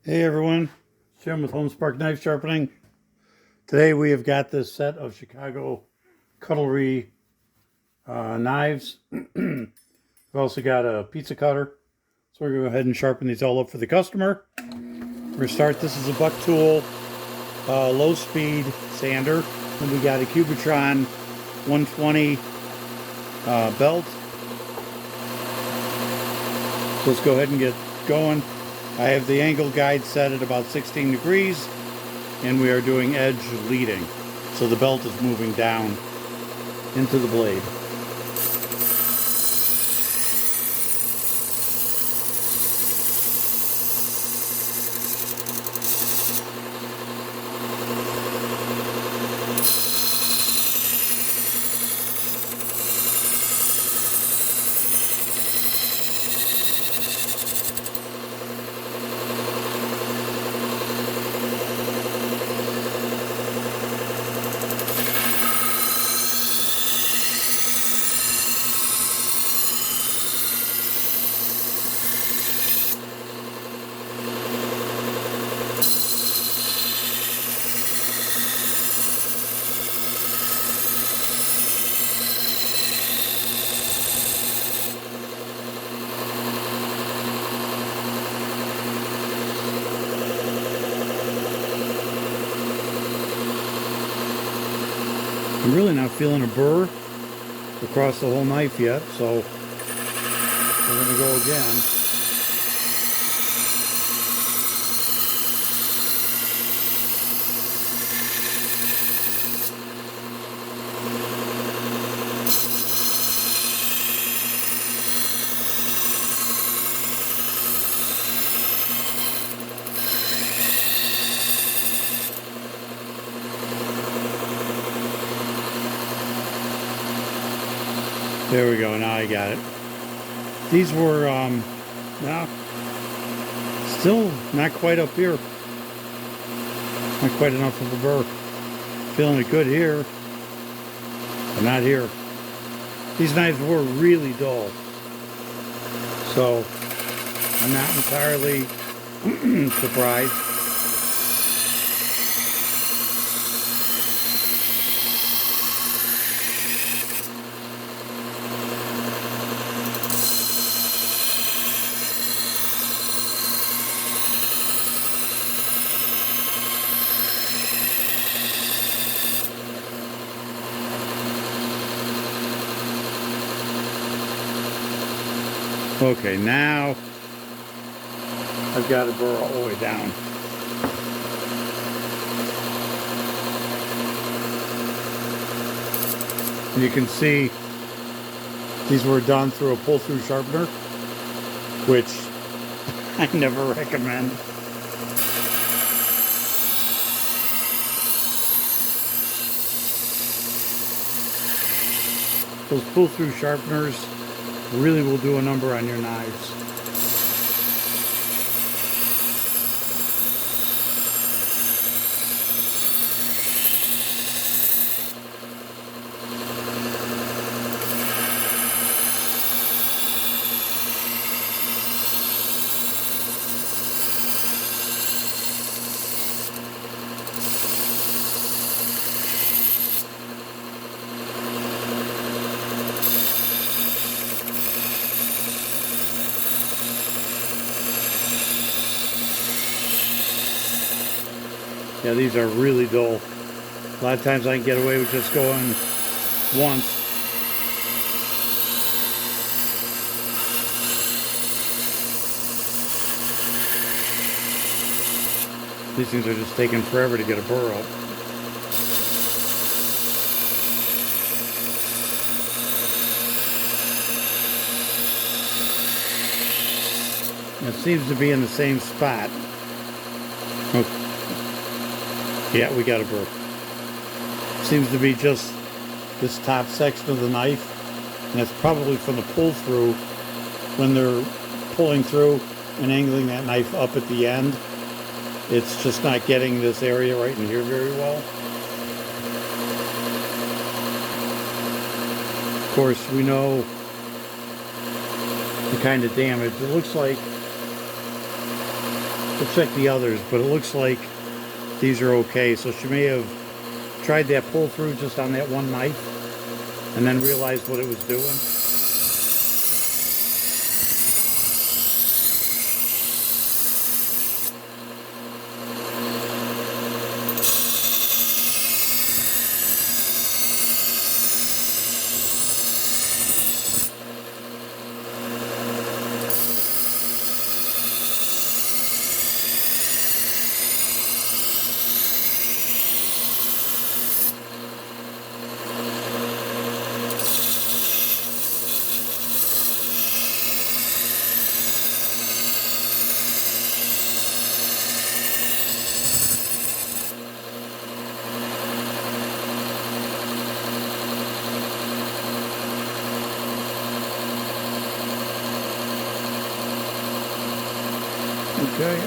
Hey everyone, Jim with Home Spark Knife Sharpening. Today we have got this set of Chicago Cutlery knives. We've also got a pizza cutter. So we're going to go ahead and sharpen these all up for the customer. We're going to start. This is a Bucktool Low Speed Sander. And we got a Cubitron 120 belt. So let's go ahead and get going. I have the angle guide set at about 16 degrees and we are doing edge leading. So the belt is moving down into the blade. I'm really not feeling a burr across the whole knife yet, so we're going to go again. There we go, now I got it. These were, now, still not quite up here. Not quite enough of a burr. Feeling it good here, but not here. These knives were really dull. So, I'm not entirely surprised. Okay, now I've got a burr all the way down. And you can see these were done through a pull-through sharpener, which I never recommend. Those pull-through sharpeners really will do a number on your knives. Yeah, these are really dull. A lot of times I can get away with just going once. These things are just taking forever to get a burr up. It seems to be in the same spot. Okay. Yeah, we got a burr. Seems to be just this top section of the knife, and it's probably from the pull through when they're pulling through and angling that knife up at the end. It's just not getting this area right in here very well. Of course, we know the kind of damage. It looks like We'll check the others, but it looks like these are okay. So she may have tried that pull through just on that one knife and then realized what it was doing. Okay.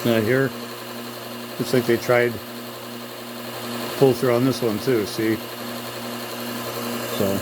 Now here, looks like they tried pull through on this one too, see? So.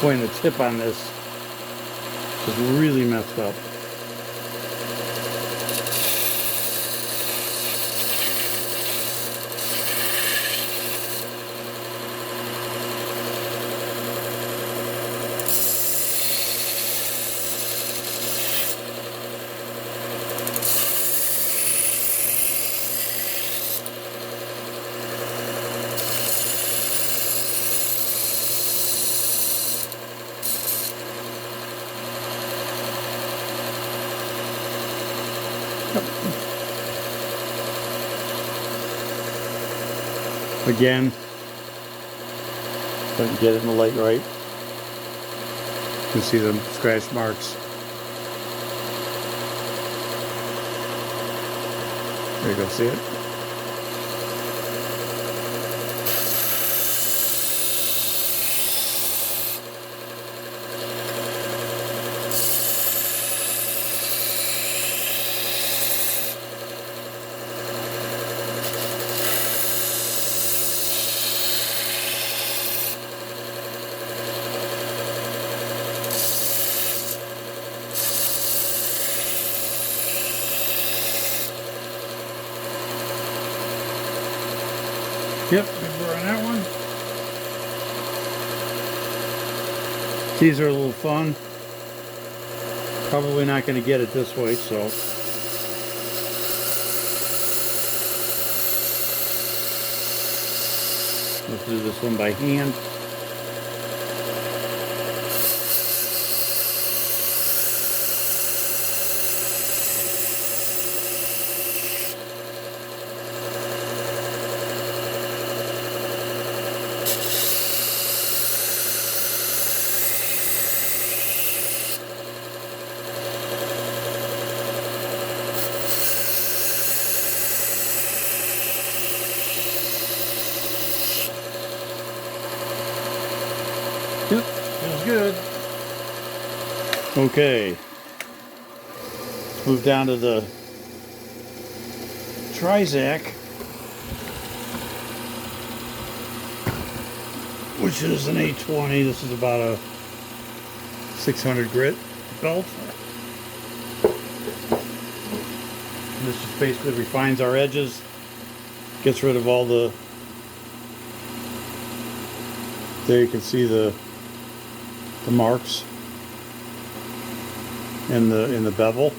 Boy, and the tip on this is really messed up. Again, if I can get it in the light right, you can see the scratch marks. There you go, see it? Yep, good burr on that one. These are a little fun. Probably not going to get it this way, so. Let's do this one by hand. Yep, feels good. Okay, let's move down to the Trizact, which is an A30. This is about a 600 grit belt. And this just basically refines our edges, gets rid of all the, there you can see the marks in the bevel.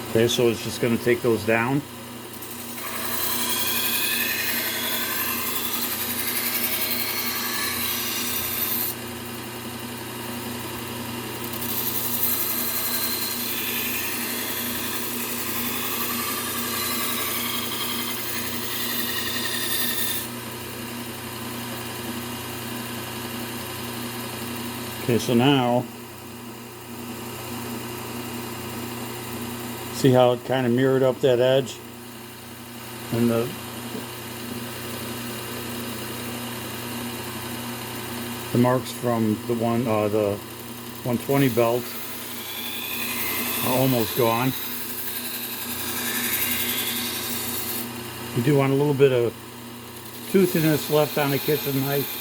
Okay, so it's just going to take those down. Okay, so now, see how it kind of mirrored up that edge? And the marks from the 120 belt are almost gone. You do want a little bit of toothiness left on the kitchen knife.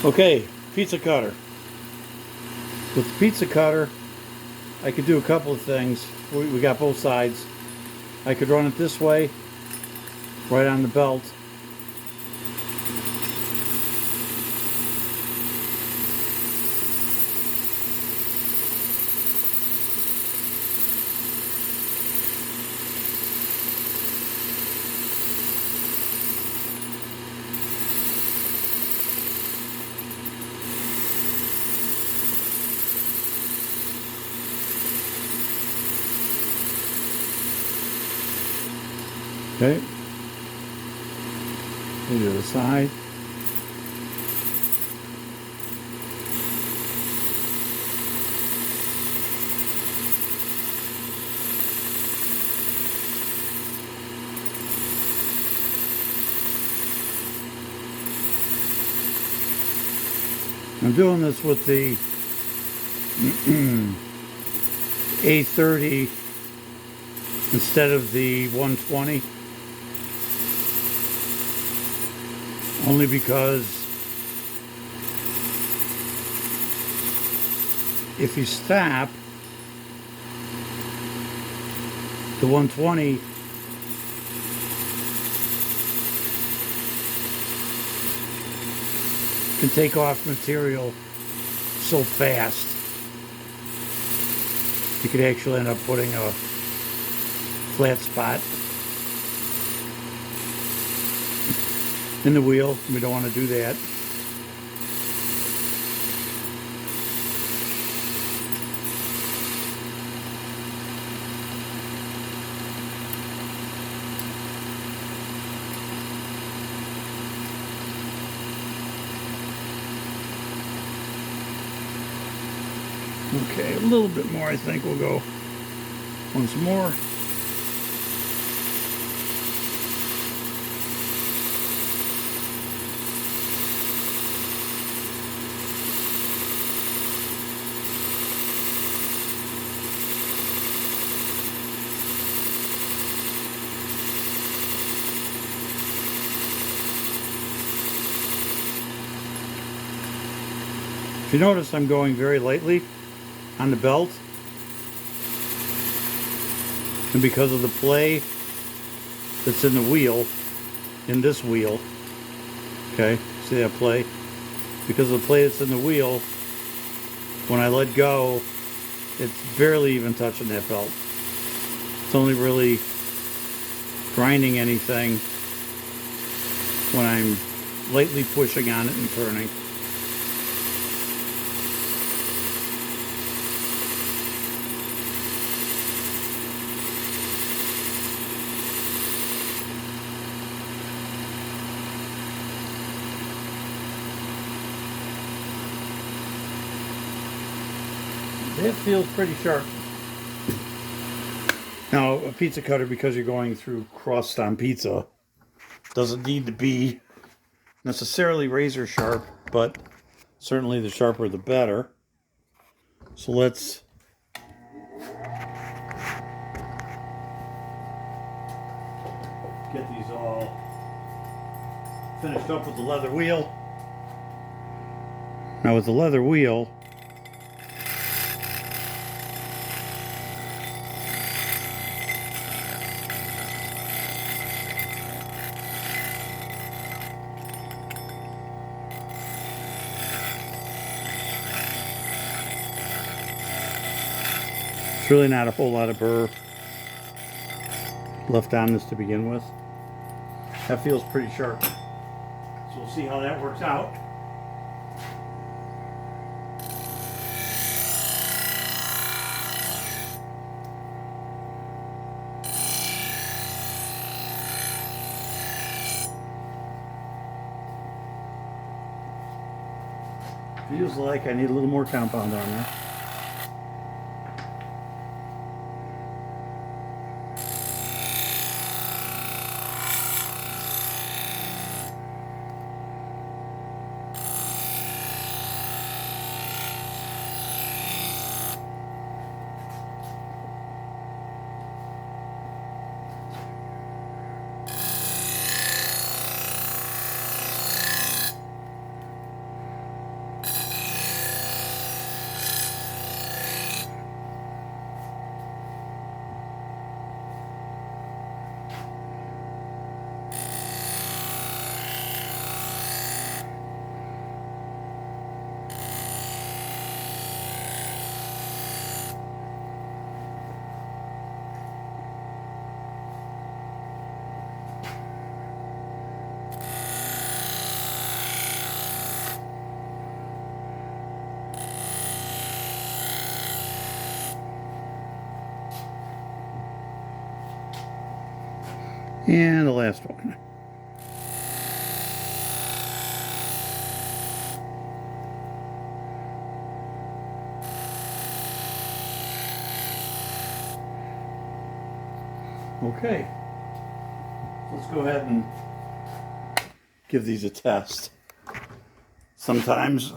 Okay, pizza cutter. With the pizza cutter, I could do a couple of things. We got both sides. I could run it this way, right on the belt. Okay, to the other side. I'm doing this with the A30 instead of the 120. Only because if you stop, the 120 can take off material so fast. You could actually end up putting a flat spot in the wheel. We don't want to do that. Okay, a little bit more I think we'll go once more. If you notice, I'm going very lightly on the belt. And because of the play that's in the wheel, in this wheel, okay, see that play? Because of the play that's in the wheel, when I let go, it's barely even touching that belt. It's only really grinding anything when I'm lightly pushing on it and turning. That feels pretty sharp. Now, a pizza cutter, because you're going through crust on pizza, doesn't need to be necessarily razor sharp, but certainly the sharper the better. So let's get these all finished up with the leather wheel. Now with the leather wheel, it's really not a whole lot of burr left on this to begin with. That feels pretty sharp. So we'll see how that works out. Feels like I need a little more compound on there. And the last one. Okay, let's go ahead and give these a test. Sometimes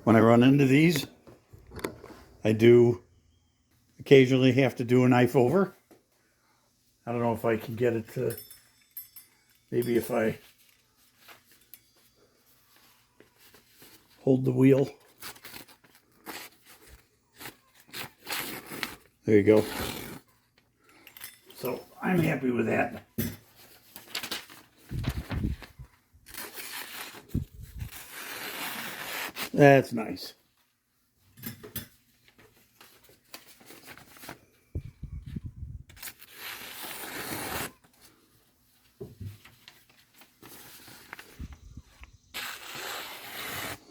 when I run into these, I do occasionally have to do a knife over. I don't know if I can get it to, maybe if I hold the wheel. There you go. So I'm happy with that. That's nice.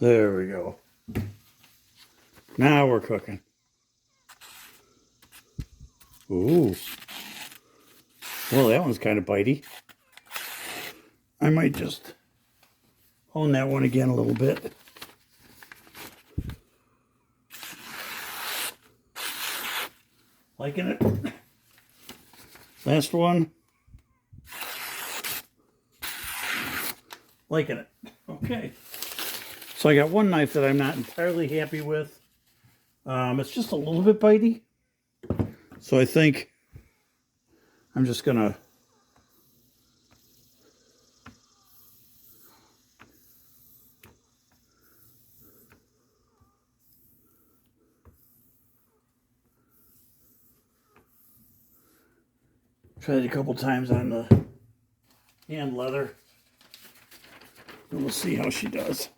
There we go. Now we're cooking. Ooh. Well, that one's kind of bitey. I might just hone that one again a little bit. Liking it. Last one. Liking it. Okay. So I got one knife that I'm not entirely happy with. It's just a little bit bitey. So I think I'm just gonna Tried it a couple times on the hand leather. And we'll see how she does.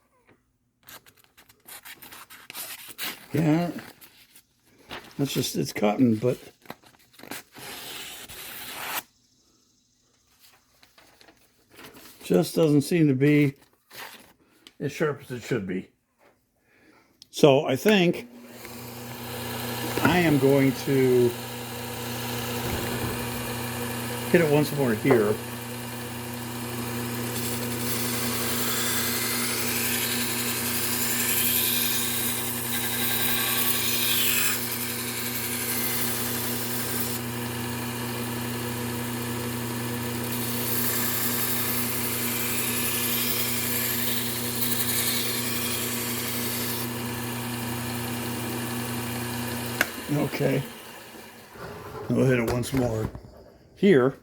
Yeah, that's just, it's cutting, but just doesn't seem to be as sharp as it should be. So I think I am going to hit it once more here. Okay, we'll hit it once more here.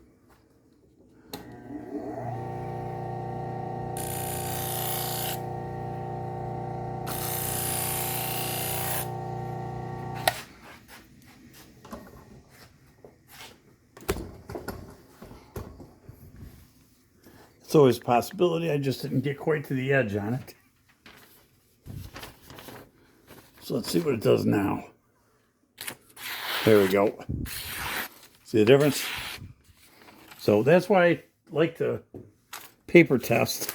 It's always a possibility. I just didn't get quite to the edge on it. So let's see what it does now. There we go. See the difference? So that's why I like to paper test.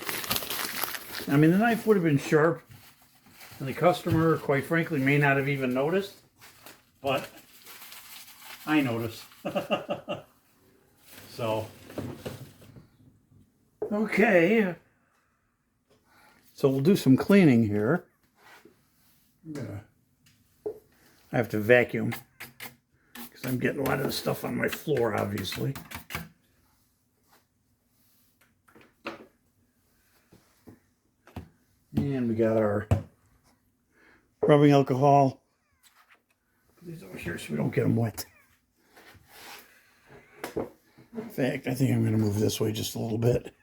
I mean, the knife would have been sharp, and the customer, quite frankly, may not have even noticed, but I noticed. So, okay. So we'll do some cleaning here. I have to vacuum. I'm getting a lot of the stuff on my floor, obviously. And we got our rubbing alcohol. Put these over here so we don't get them wet. In fact, I think I'm going to move this way just a little bit.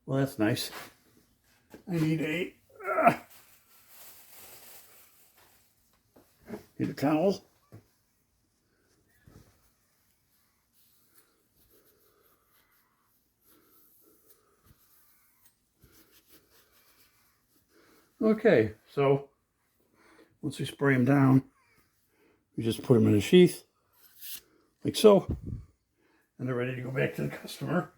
Well, that's nice. I need a towel. Okay, so once we spray them down, we just put them in a sheath, like so, and they're ready to go back to the customer.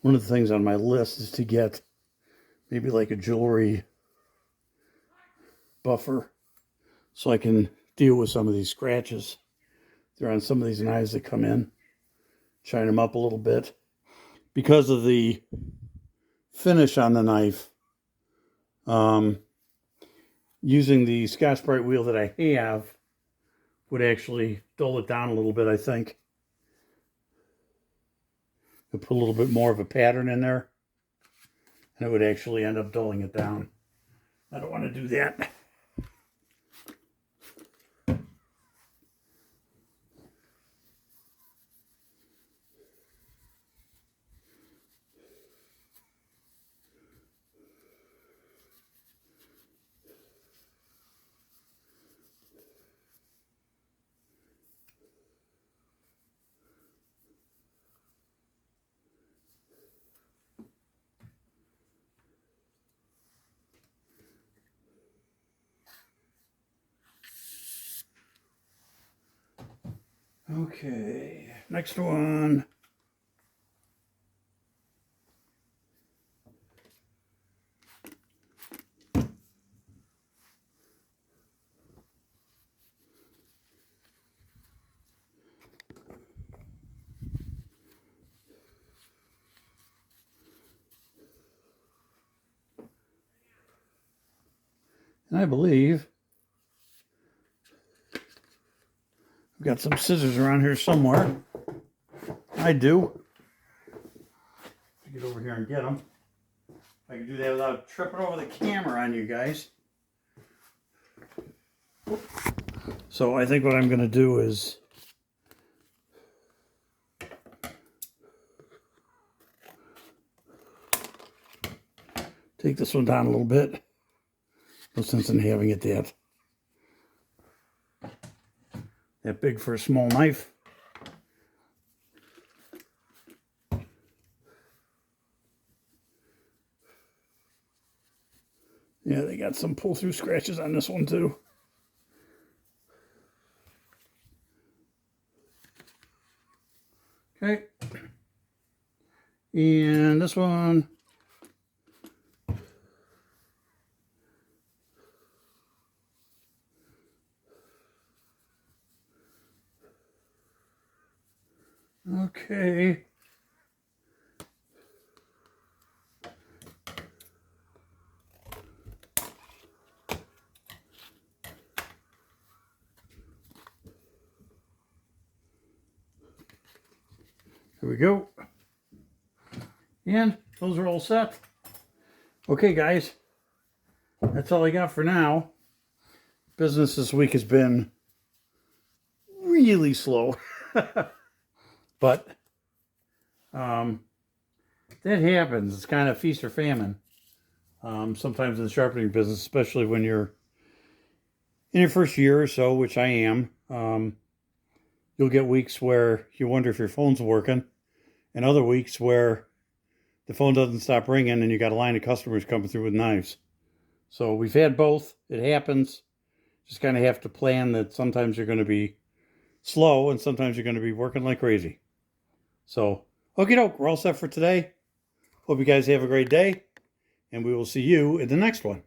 One of the things on my list is to get maybe like a jewelry buffer so I can deal with some of these scratches. They're on some of these knives that come in. Shine them up a little bit. Because of the finish on the knife, using the Scotch-Brite wheel that I have would actually dull it down a little bit, I think. Put a little bit more of a pattern in there, and it would actually end up dulling it down. I don't want to do that. Okay, next one. And I believe I've got some scissors around here somewhere. I do. Get over here and get them. If I can do that without tripping over the camera on you guys. So I think what I'm going to do is take this one down a little bit. No sense in having it that big for a small knife. Yeah, they got some pull-through scratches on this one too. Okay. And this one. Okay. Here we go. And those are all set. Okay, guys. That's all I got for now. Business this week has been really slow. But that happens. It's kind of feast or famine. Sometimes in the sharpening business, especially when you're in your first year or so, which I am, you'll get weeks where you wonder if your phone's working, and other weeks where the phone doesn't stop ringing and you got a line of customers coming through with knives. So we've had both. It happens. Just kind of have to plan that sometimes you're going to be slow and sometimes you're going to be working like crazy. So, okie doke, we're all set for today. Hope you guys have a great day, and we will see you in the next one.